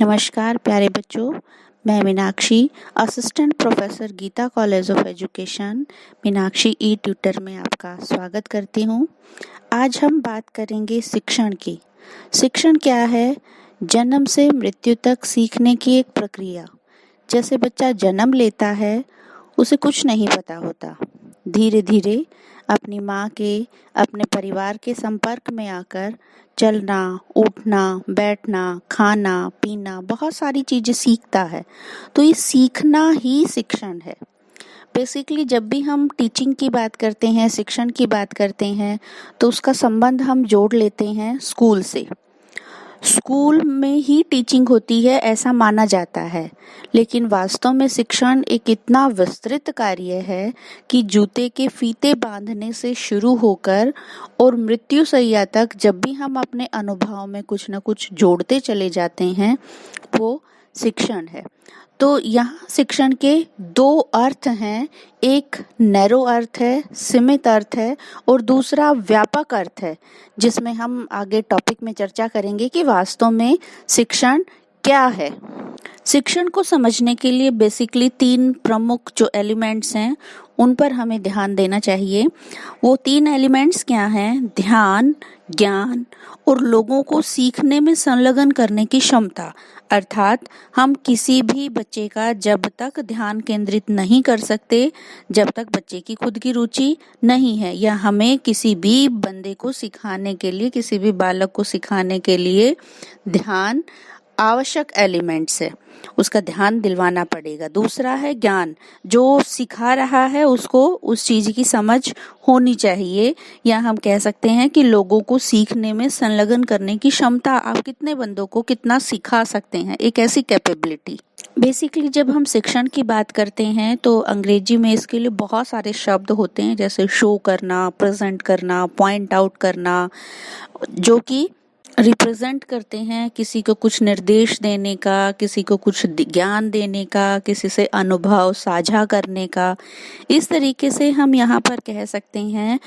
नमस्कार प्यारे बच्चों, मैं Meenakshi, assistant professor Geeta college of education, Meenakshi e tutor में आपका स्वागत करती हूँ। आज हम बात करेंगे शिक्षण की। शिक्षण क्या है? जन्म से मृत्यु तक सीखने की एक प्रक्रिया। जैसे बच्चा जन्म लेता है, उसे कुछ नहीं पता होता। धीरे धीरे अपनी माँ के, अपने परिवार के संपर्क में आकर चलना, उठना, बैठना, खाना, पीना, बहुत सारी चीजें सीखता है। तो ये सीखना ही शिक्षण है। बेसिकली जब भी हम टीचिंग की बात करते हैं, शिक्षण की बात करते हैं, तो उसका संबंध हम जोड़ लेते हैं स्कूल से। स्कूल में ही टीचिंग होती है ऐसा माना जाता है, लेकिन वास्तव में शिक्षण एक इतना विस्तृत कार्य है कि जूते के फीते बांधने से शुरू होकर और मृत्यु शैया तक जब भी हम अपने अनुभव में कुछ न कुछ जोड़ते चले जाते हैं, वो शिक्षण है। तो यहाँ शिक्षण के दो अर्थ हैं। एक नैरो अर्थ है, सीमित अर्थ है, और दूसरा व्यापक अर्थ है, जिसमें हम आगे टॉपिक में चर्चा करेंगे कि वास्तव में शिक्षण क्या है। शिक्षण को समझने के लिए बेसिकली 3 प्रमुख जो एलिमेंट्स हैं उन पर हमें ध्यान देना चाहिए। वो 3 एलिमेंट्स क्या हैं? ध्यान, ज्ञान और लोगों को सीखने में संलग्न करने की क्षमता। अर्थात हम किसी भी बच्चे का जब तक ध्यान केंद्रित नहीं कर सकते, जब तक बच्चे की खुद की रुचि नहीं है, या हमें किसी भी बंदे को सिखाने के लिए, किसी भी बालक को सिखाने के लिए ध्यान आवश्यक एलिमेंट्स है, उसका ध्यान दिलवाना पड़ेगा। दूसरा है ज्ञान, जो सिखा रहा है उसको उस चीज की समझ होनी चाहिए, या हम कह सकते हैं कि लोगों को सीखने में संलग्न करने की क्षमता। आप कितने बंदों को कितना सिखा सकते हैं, एक ऐसी कैपेबिलिटी। बेसिकली जब हम शिक्षण की बात करते हैं तो अंग्रेजी में इसके लिए बहुत सारे शब्द होते हैं, जैसे शो करना, प्रेजेंट करना, पॉइंट आउट करना, जो कि रिप्रेजेंट करते हैं किसी को कुछ निर्देश देने का, किसी को कुछ ज्ञान देने का, किसी से अनुभव साझा करने का। इस तरीके से हम यहाँ पर कह सकते हैं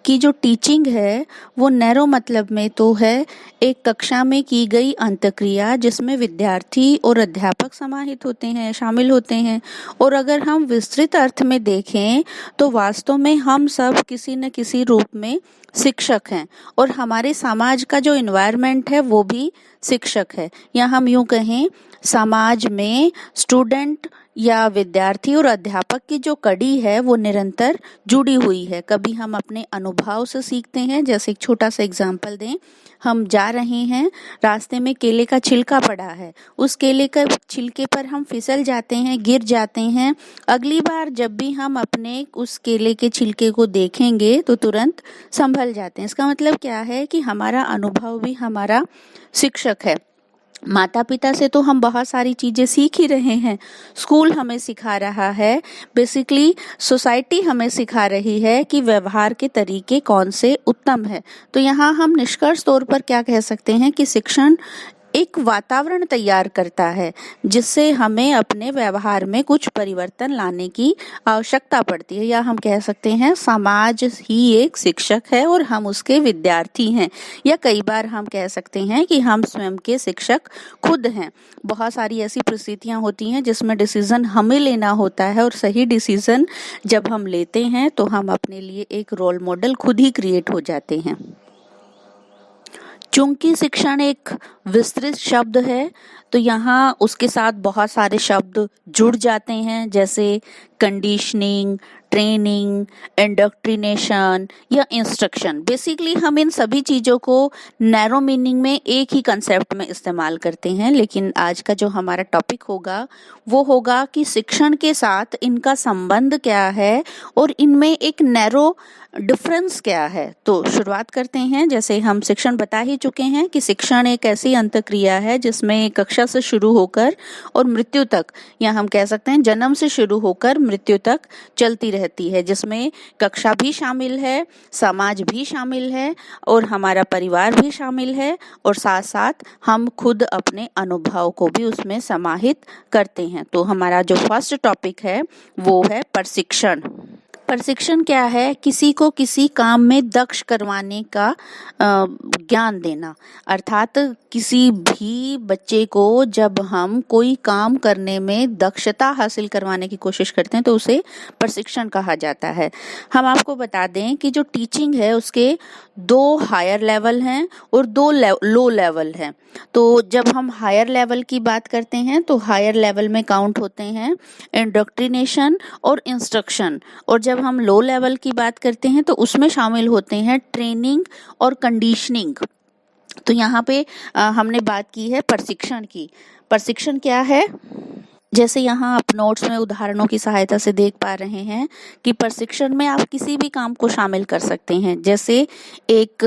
कि जो टीचिंग है वो नैरो मतलब में तो है एक कक्षा में की गई अंतक्रिया, जिसमें विद्यार्थी और अध्यापक समाहित होते हैं, शामिल होते हैं। और अगर हम विस्तृत अर्थ में देखें तो वास्तव में हम सब किसी न किसी रूप में शिक्षक हैं, और हमारे समाज का जो एनवायरनमेंट है वो भी शिक्षक है। या हम यूं कहें, समाज में स्टूडेंट या विद्यार्थी और अध्यापक की जो कड़ी है वो निरंतर जुड़ी हुई है। कभी हम अपने अनुभव से सीखते हैं। जैसे एक छोटा सा एग्जांपल दें, हम जा रहे हैं, रास्ते में केले का छिलका पड़ा है, उस केले का छिलके पर हम फिसल जाते हैं, गिर जाते हैं। अगली बार जब भी हम अपने उस केले के छिलके को देखेंगे तो तुरंत संभल जाते हैं। इसका मतलब क्या है कि हमारा अनुभव भी हमारा शिक्षक है। माता पिता से तो हम बहुत सारी चीजें सीख ही रहे हैं, स्कूल हमें सिखा रहा है, बेसिकली सोसाइटी हमें सिखा रही है कि व्यवहार के तरीके कौन से उत्तम है। तो यहाँ हम निष्कर्ष तौर पर क्या कह सकते हैं कि शिक्षण एक वातावरण तैयार करता है जिससे हमें अपने व्यवहार में कुछ परिवर्तन लाने की आवश्यकता पड़ती है, या हम कह सकते हैं समाज ही एक शिक्षक है और हम उसके विद्यार्थी हैं, या कई बार हम कह सकते हैं कि हम स्वयं के शिक्षक खुद हैं। बहुत सारी ऐसी परिस्थितियां होती हैं जिसमें डिसीजन हमें लेना होता है, और सही डिसीजन जब हम लेते हैं तो हम अपने लिए एक रोल मॉडल खुद ही क्रिएट हो जाते हैं। चूंकि शिक्षण एक विस्तृत शब्द है तो यहाँ उसके साथ बहुत सारे शब्द जुड़ जाते हैं, जैसे कंडीशनिंग, ट्रेनिंग, इंडोक्ट्रिनेशन या इंस्ट्रक्शन। बेसिकली हम इन सभी चीजों को नैरो मीनिंग में एक ही कंसेप्ट में इस्तेमाल करते हैं, लेकिन आज का जो हमारा टॉपिक होगा वो होगा कि शिक्षण के साथ इनका संबंध क्या है और इनमें एक नैरो डिफरेंस क्या है। तो शुरुआत करते हैं। जैसे हम शिक्षण बता ही चुके हैं कि शिक्षण एक ऐसी अंतक्रिया है जिसमें कक्षा से शुरू होकर और मृत्यु तक, या हम कह सकते हैं जन्म से शुरू होकर मृत्यु तक चलती रहती है, जिसमें कक्षा भी शामिल है, समाज भी शामिल है और हमारा परिवार भी शामिल है, और साथ साथ हम खुद अपने अनुभव को भी उसमें समाहित करते हैं। तो हमारा जो फर्स्ट टॉपिक है वो है प्रशिक्षण। प्रशिक्षण क्या है? किसी को किसी काम में दक्ष करवाने का ज्ञान देना। अर्थात किसी भी बच्चे को जब हम कोई काम करने में दक्षता हासिल करवाने की कोशिश करते हैं तो उसे प्रशिक्षण कहा जाता है। हम आपको बता दें कि जो टीचिंग है उसके 2 हायर लेवल हैं और 2 लो लेवल हैं। तो जब हम हायर लेवल की बात करते हैं तो हायर लेवल में काउंट होते हैं इंडोक्ट्रिनेशन और इंस्ट्रक्शन, और जब हम लो लेवल की बात करते हैं तो उसमें शामिल होते हैं ट्रेनिंग और कंडीशनिंग। तो यहाँ पे हमने बात की है प्रशिक्षण की। प्रशिक्षण क्या है? जैसे यहाँ आप नोट्स में उदाहरणों की सहायता से देख पा रहे हैं कि प्रशिक्षण में आप किसी भी काम को शामिल कर सकते हैं। जैसे एक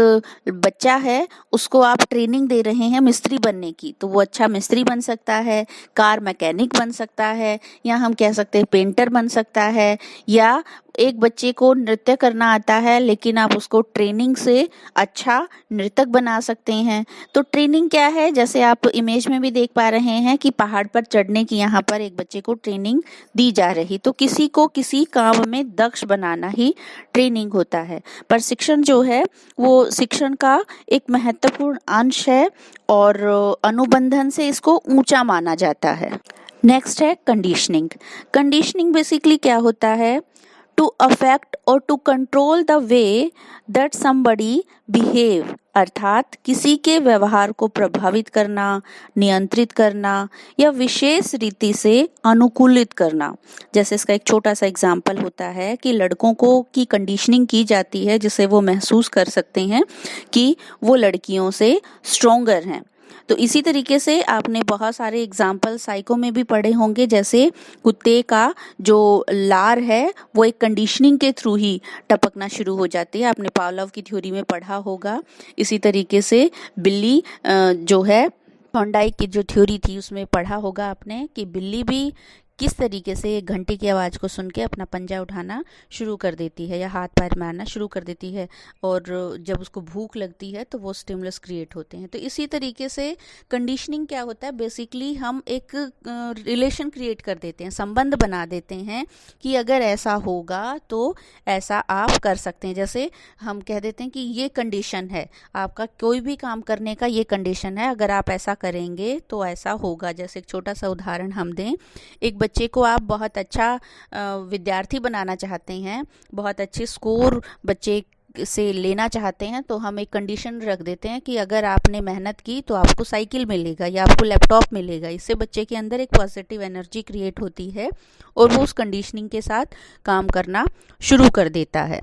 बच्चा है, उसको आप ट्रेनिंग दे रहे हैं मिस्त्री बनने की, तो वो अच्छा मिस्त्री बन सकता है, कार मैकेनिक बन सकता है, या हम कह सकते हैं पेंटर बन सकता है। या एक बच्चे को नृत्य करना आता है लेकिन आप उसको ट्रेनिंग से अच्छा नृतक बना सकते हैं। तो ट्रेनिंग क्या है? जैसे आप इमेज में भी देख पा रहे हैं कि पहाड़ पर चढ़ने की यहाँ पर एक बच्चे को ट्रेनिंग दी जा रही। तो किसी को किसी काम में दक्ष बनाना ही ट्रेनिंग होता है। प्रशिक्षण जो है वो शिक्षण का एक महत्वपूर्ण अंश है और अनुबंधन से इसको ऊंचा माना जाता है। नेक्स्ट है कंडीशनिंग। कंडीशनिंग बेसिकली क्या होता है? टू अफेक्ट और to control the way that somebody behave, अर्थात किसी के व्यवहार को प्रभावित करना, नियंत्रित करना या विशेष रीति से अनुकूलित करना। जैसे इसका एक छोटा सा एग्जाम्पल होता है कि लड़कों को की कंडीशनिंग की जाती है जिससे वो महसूस कर सकते हैं कि वो लड़कियों से स्ट्रोंगर हैं। तो इसी तरीके से आपने बहुत सारे एग्जाम्पल साइको में भी पढ़े होंगे। जैसे कुत्ते का जो लार है वो एक कंडीशनिंग के थ्रू ही टपकना शुरू हो जाती है, आपने पावलोव की थ्योरी में पढ़ा होगा। इसी तरीके से बिल्ली जो है, थॉर्नडाइक की जो थ्योरी थी उसमें पढ़ा होगा आपने कि बिल्ली भी किस तरीके से घंटी की आवाज़ को सुन के अपना पंजा उठाना शुरू कर देती है या हाथ पैर मारना शुरू कर देती है, और जब उसको भूख लगती है तो वो स्टिमुलस क्रिएट होते हैं। तो इसी तरीके से कंडीशनिंग क्या होता है? बेसिकली हम एक रिलेशन क्रिएट कर देते हैं, संबंध बना देते हैं कि अगर ऐसा होगा तो ऐसा आप कर सकते हैं। जैसे हम कह देते हैं कि ये कंडीशन है, आपका कोई भी काम करने का ये कंडीशन है, अगर आप ऐसा करेंगे तो ऐसा होगा। जैसे एक छोटा सा उदाहरण हम दें, एक बच्चे को आप बहुत अच्छा विद्यार्थी बनाना चाहते हैं, बहुत अच्छे स्कोर बच्चे से लेना चाहते हैं, तो हम एक कंडीशन रख देते हैं कि अगर आपने मेहनत की तो आपको साइकिल मिलेगा या आपको लैपटॉप मिलेगा। इससे बच्चे के अंदर एक पॉजिटिव एनर्जी क्रिएट होती है और वो उस कंडीशनिंग के साथ काम करना शुरू कर देता है।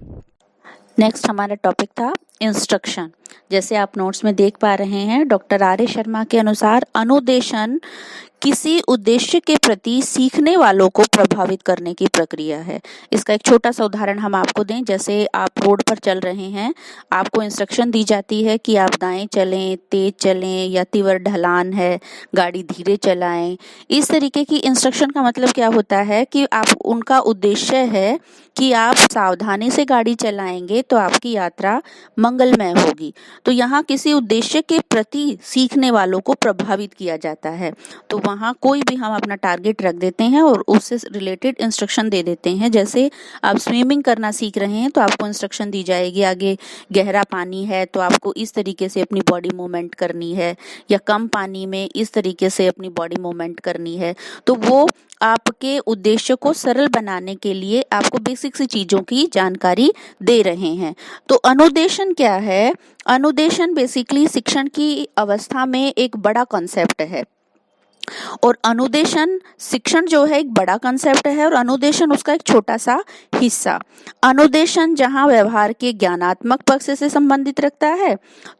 नेक्स्ट हमारा टॉपिक था इंस्ट्रक्शन। जैसे आप नोट्स में देख पा रहे हैं, डॉक्टर आर ए शर्मा के अनुसार अनुदेशन किसी उद्देश्य के प्रति सीखने वालों को प्रभावित करने की प्रक्रिया है। इसका एक छोटा सा उदाहरण हम आपको दें। जैसे आप रोड पर चल रहे हैं, आपको इंस्ट्रक्शन दी जाती है कि आप दाएं चलें, तेज चलें, या तीव्र ढलान है, गाड़ी धीरे चलाएं। इस तरीके की इंस्ट्रक्शन का मतलब क्या होता है कि आप उनका उद्देश्य है कि आप सावधानी से गाड़ी चलाएंगे तो आपकी यात्रा मंगलमय होगी। तो यहाँ किसी उद्देश्य के प्रति सीखने वालों को प्रभावित किया जाता है। तो वहाँ कोई भी हम अपना टारगेट रख देते हैं और उससे रिलेटेड इंस्ट्रक्शन दे देते हैं। जैसे आप स्विमिंग करना सीख रहे हैं तो आपको इंस्ट्रक्शन दी जाएगी, आगे गहरा पानी है तो आपको इस तरीके से अपनी बॉडी मूवमेंट करनी है, या कम पानी में इस तरीके से अपनी बॉडी मूवमेंट करनी है। तो वो आपके उद्देश्य को सरल बनाने के लिए आपको बेसिक सी चीजों की जानकारी दे रहे हैं। तो अनुदेशन क्या है? अनुदेशन बेसिकली शिक्षण की अवस्था में एक बड़ा कॉन्सेप्ट है, और अनुदेशन शिक्षण जो है एक बड़ा कंसेप्ट है और अनुदेशन उसका एक छोटा सा हिस्सा। अनुदेशन जहां व्यवहार के ज्ञानात्मक पक्ष से संबंधित रखता है,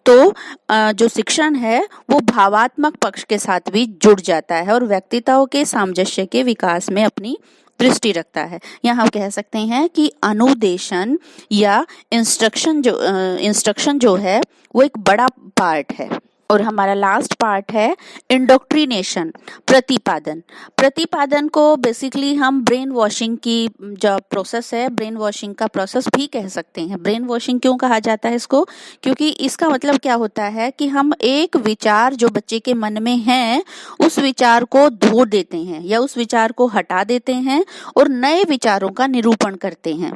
तो जो शिक्षण है वो भावात्मक पक्ष के साथ भी जुड़ जाता है और व्यक्तित्व के सामंजस्य के विकास में अपनी दृष्टि रखता है। यहाँ हम कह सकते हैं कि अनुदेशन या इंस्ट्रक्शन जो है वो एक बड़ा पार्ट है। और हमारा लास्ट पार्ट है इंडोक्ट्रिनेशन, प्रतिपादन। प्रतिपादन को बेसिकली हम ब्रेन वॉशिंग की जो प्रोसेस है, ब्रेन वॉशिंग का प्रोसेस भी कह सकते हैं। ब्रेन वॉशिंग क्यों कहा जाता है इसको? क्योंकि इसका मतलब क्या होता है कि हम एक विचार जो बच्चे के मन में है उस विचार को धो देते हैं या उस विचार को हटा देते हैं और नए विचारों का निरूपण करते हैं।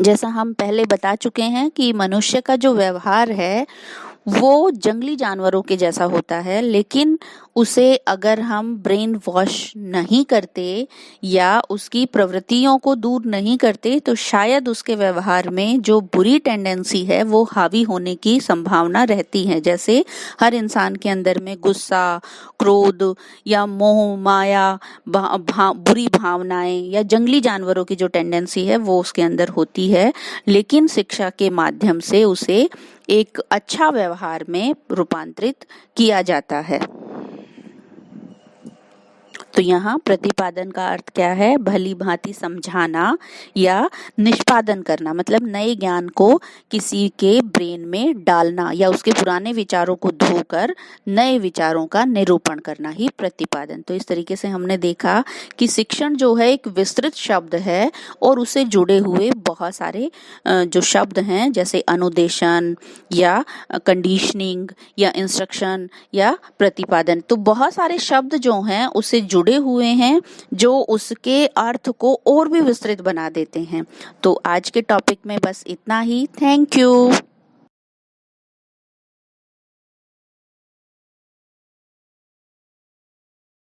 जैसा हम पहले बता चुके हैं कि मनुष्य का जो व्यवहार है वो जंगली जानवरों के जैसा होता है, लेकिन उसे अगर हम ब्रेन वॉश नहीं करते या उसकी प्रवृत्तियों को दूर नहीं करते तो शायद उसके व्यवहार में जो बुरी टेंडेंसी है वो हावी होने की संभावना रहती है। जैसे हर इंसान के अंदर में गुस्सा, क्रोध या मोह माया, बुरी भावनाएं या जंगली जानवरों की जो टेंडेंसी है वो उसके अंदर होती है, लेकिन शिक्षा के माध्यम से उसे एक अच्छा व्यवहार में रूपांतरित किया जाता है। तो यहाँ प्रतिपादन का अर्थ क्या है? भली भांति समझाना या निष्पादन करना, मतलब नए ज्ञान को किसी के ब्रेन में डालना या उसके पुराने विचारों को धोकर नए विचारों का निरूपण करना ही प्रतिपादन। तो इस तरीके से हमने देखा कि शिक्षण जो है एक विस्तृत शब्द है और उससे जुड़े हुए बहुत सारे जो शब्द हैं जैसे अनुदेशन या कंडीशनिंग या इंस्ट्रक्शन या प्रतिपादन, तो बहुत सारे शब्द जो हैं उससे जुड़े हुए हैं जो उसके अर्थ को और भी विस्तृत बना देते हैं। तो आज के टॉपिक में बस इतना ही। Thank you.